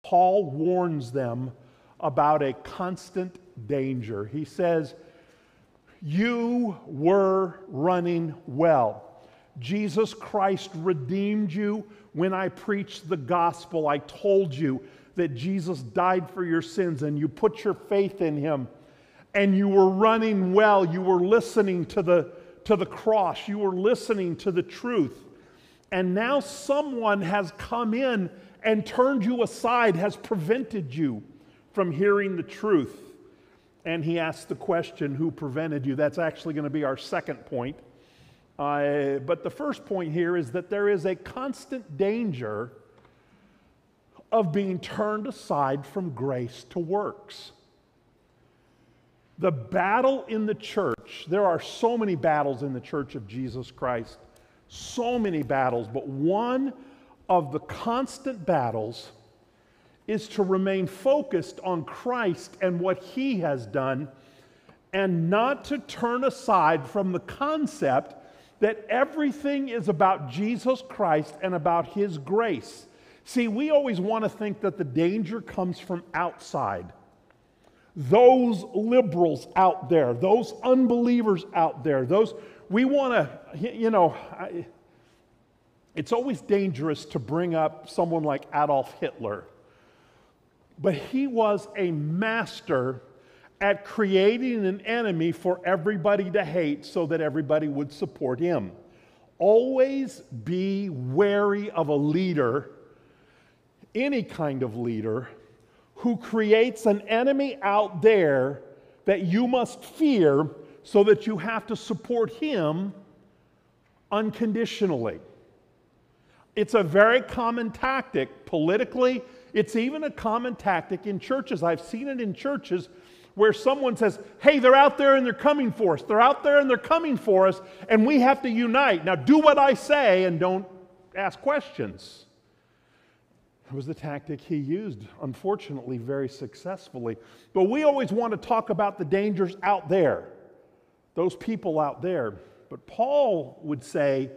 Paul warns them about a constant danger. He says, you were running well. Jesus Christ redeemed you when I preached the gospel. I told you that Jesus died for your sins and you put your faith in Him. And you were running well. You were listening to the cross. You were listening to the truth. And now someone has come in and turned you aside, has prevented you from hearing the truth. And he asks the question, who prevented you? That's actually going to be our second point. But the first point here is that there is a constant danger of being turned aside from grace to works. The battle in the church, there are so many battles in the church of Jesus Christ, so many battles, but one of the constant battles is to remain focused on Christ and what He has done, and not to turn aside from the concept that everything is about Jesus Christ and about His grace. See, we always want to think that the danger comes from outside. Those liberals out there, those unbelievers out there, we want to, it's always dangerous to bring up someone like Adolf Hitler. But he was a master at creating an enemy for everybody to hate so that everybody would support him. Always be wary of a leader, any kind of leader, who creates an enemy out there that you must fear so that you have to support him unconditionally. It's a very common tactic politically. It's even a common tactic in churches. I've seen it in churches where someone says, hey, they're out there and they're coming for us. They're out there and they're coming for us, and we have to unite. Now do what I say and don't ask questions. It was the tactic he used, unfortunately, very successfully. But we always want to talk about the dangers out there, those people out there. But Paul would say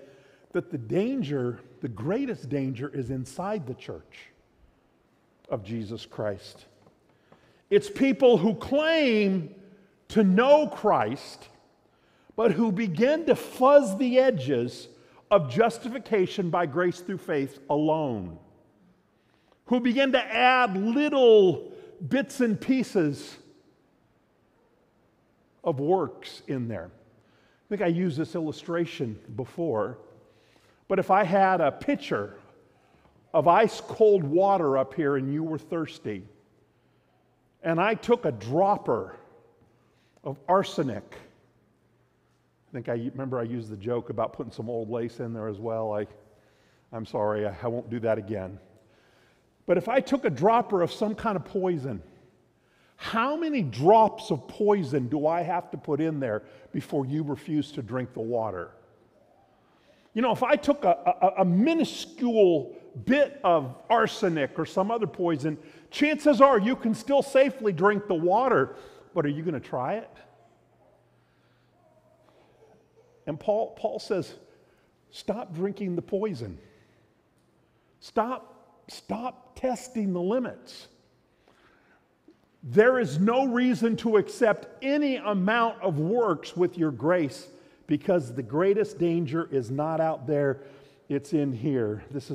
that the danger, the greatest danger, is inside the church of Jesus Christ. It's people who claim to know Christ, but who begin to fuzz the edges of justification by grace through faith alone. Who begin to add little bits and pieces of works in there. I think I used this illustration before, but if I had a pitcher of ice-cold water up here and you were thirsty, and I took a dropper of arsenic, I remember I used the joke about putting some old lace in there as well. I'm sorry, I won't do that again. But if I took a dropper of some kind of poison, how many drops of poison do I have to put in there before you refuse to drink the water? You know, if I took a minuscule bit of arsenic or some other poison, chances are you can still safely drink the water, but are you going to try it? And Paul says, stop drinking the poison. Stop testing the limits. There is no reason to accept any amount of works with your grace, because the greatest danger is not out there, it's in here. This is